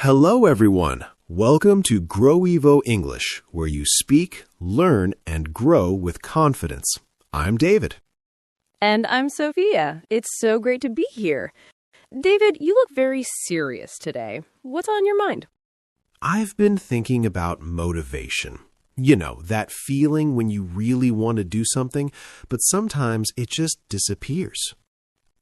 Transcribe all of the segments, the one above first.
Hello, everyone. Welcome to Growivo English, where you speak, learn, and grow with confidence. I'm David. And I'm Sophia. It's so great to be here. David, you look very serious today. What's on your mind? I've been thinking about motivation. You know, that feeling when you really want to do something, but sometimes it just disappears.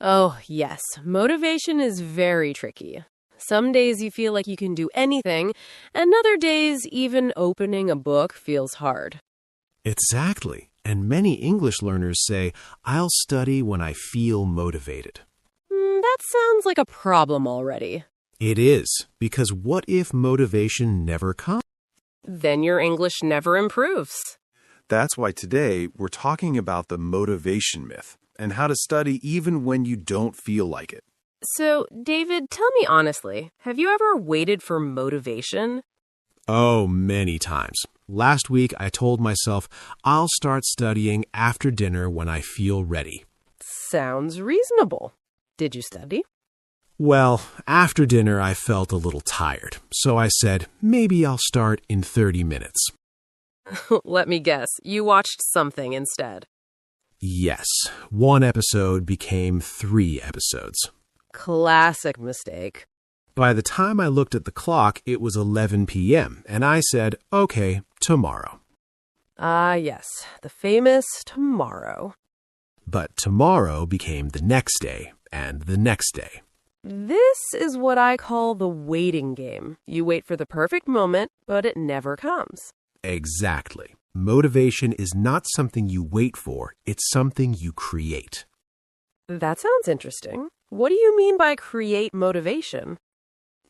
Oh, yes. Motivation is very tricky. Some days you feel like you can do anything, and other days even opening a book feels hard. Exactly. And many English learners say, I'll study when I feel motivated. That sounds like a problem already. It is, because what if motivation never comes? Then your English never improves. That's why today we're talking about the motivation myth and how to study even when you don't feel like it. So, David, tell me honestly, have you ever waited for motivation? Oh, many times. Last week, I told myself I'll start studying after dinner when I feel ready. Sounds reasonable. Did you study? Well, after dinner, I felt a little tired, so I said maybe I'll start in 30 minutes. Let me guess, you watched something instead. Yes, one episode became 3 episodes. Classic mistake. By the time I looked at the clock, it was 11 p.m., and I said, okay, tomorrow. Ah, yes, the famous tomorrow. But tomorrow became the next day, and the next day. This is what I call the waiting game. You wait for the perfect moment, but it never comes. Exactly. Motivation is not something you wait for, it's something you create. That sounds interesting. What do you mean by create motivation?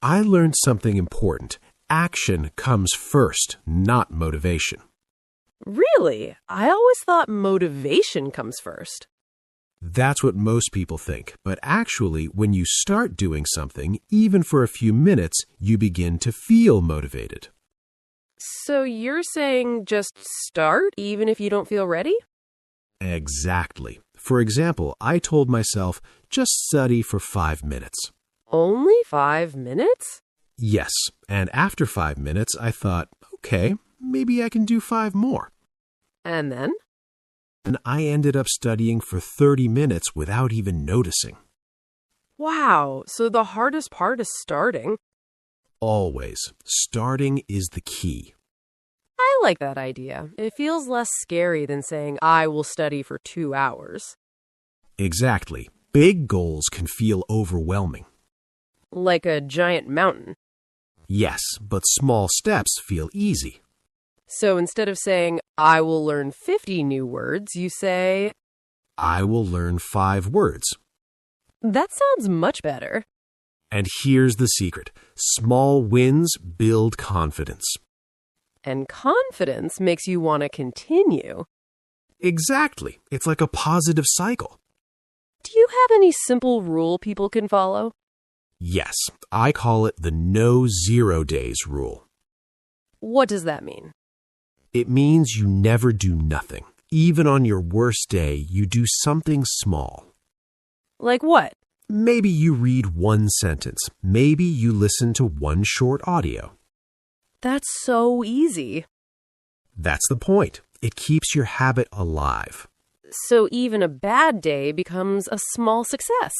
I learned something important. Action comes first, not motivation. Really? I always thought motivation comes first. That's what most people think, but actually, when you start doing something, even for a few minutes, you begin to feel motivated. So you're saying just start even if you don't feel ready? Exactly. For example, I told myself, just study for 5 minutes. Only 5 minutes? Yes, and after 5 minutes, I thought, okay, maybe I can do 5 more. And then? And I ended up studying for 30 minutes without even noticing. Wow, so the hardest part is starting. Always. Starting is the key. I like that idea. It feels less scary than saying, I will study for 2 hours. Exactly. Big goals can feel overwhelming. Like a giant mountain. Yes, but small steps feel easy. So instead of saying, I will learn 50 new words, you say, I will learn 5 words. that sounds much better. And here's the secret. Small wins build confidence. And confidence makes you want to continue. Exactly. It's like a positive cycle. Do you have any simple rule people can follow? Yes, I call it the no 0 days rule. What does that mean? It means you never do nothing. Even on your worst day, you do something small. Like what? Maybe you read 1 sentence. Maybe you listen to 1 short audio. That's so easy. That's the point. It keeps your habit alive. So even a bad day becomes a small success.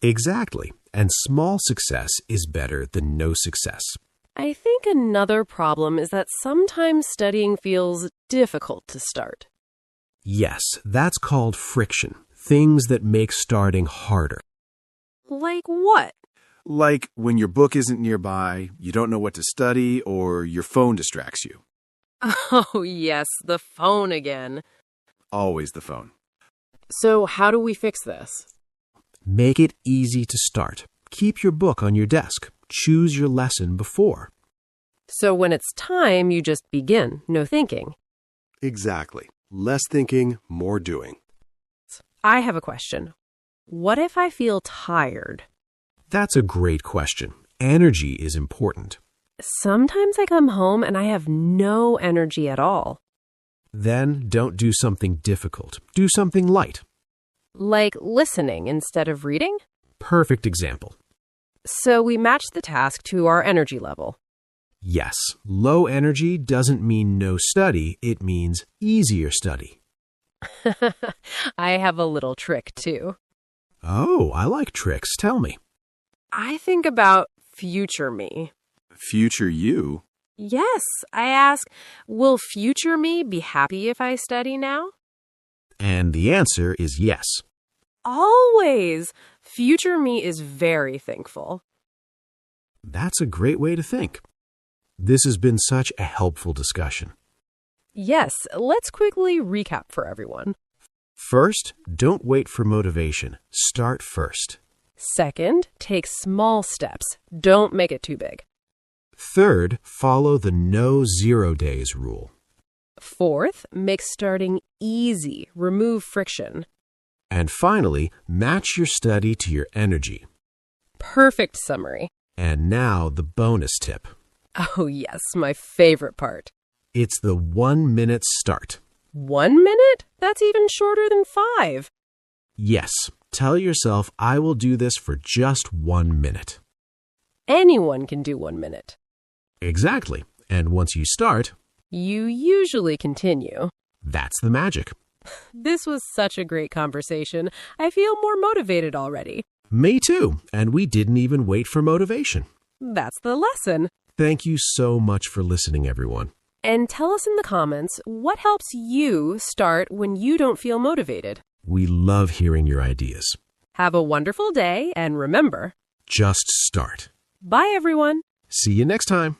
Exactly. And small success is better than no success. I think another problem is that sometimes studying feels difficult to start. Yes, that's called friction. Things that make starting harder. Like what? Like when your book isn't nearby, you don't know what to study, or your phone distracts you. Oh, yes, the phone again. Always the phone. So how do we fix this? Make it easy to start. Keep your book on your desk. Choose your lesson before. So when it's time, you just begin, no thinking. Exactly. Less thinking, more doing. I have a question. What if I feel tired? That's a great question. Energy is important. Sometimes I come home and I have no energy at all. Then don't do something difficult. Do something light. Like listening instead of reading? Perfect example. So we match the task to our energy level. Yes, low energy doesn't mean no study, it means easier study. I have a little trick, too. Oh, I like tricks. Tell me. I think about future me. Future you? Yes, I ask, will future me be happy if I study now? And the answer is yes. Always. Future me is very thankful. That's a great way to think. This has been such a helpful discussion. Yes, let's quickly recap for everyone. First, don't wait for motivation. Start first. Second, take small steps. Don't make it too big. Third, follow the no 0 days rule. Fourth, make starting easy. Remove friction. And finally, match your study to your energy. Perfect summary. And now the bonus tip. Oh, yes, my favorite part. It's the 1 minute start. 1 minute? That's even shorter than 5. Yes, tell yourself, I will do this for just 1 minute. Anyone can do 1 minute. Exactly. And once you start, You usually continue. that's the magic. This was such a great conversation. I feel more motivated already. Me too. And we didn't even wait for motivation. That's the lesson. Thank you so much for listening, everyone. And tell us in the comments what helps you start when you don't feel motivated. We love hearing your ideas. Have a wonderful day, and remember, Just start. bye everyone. See you next time.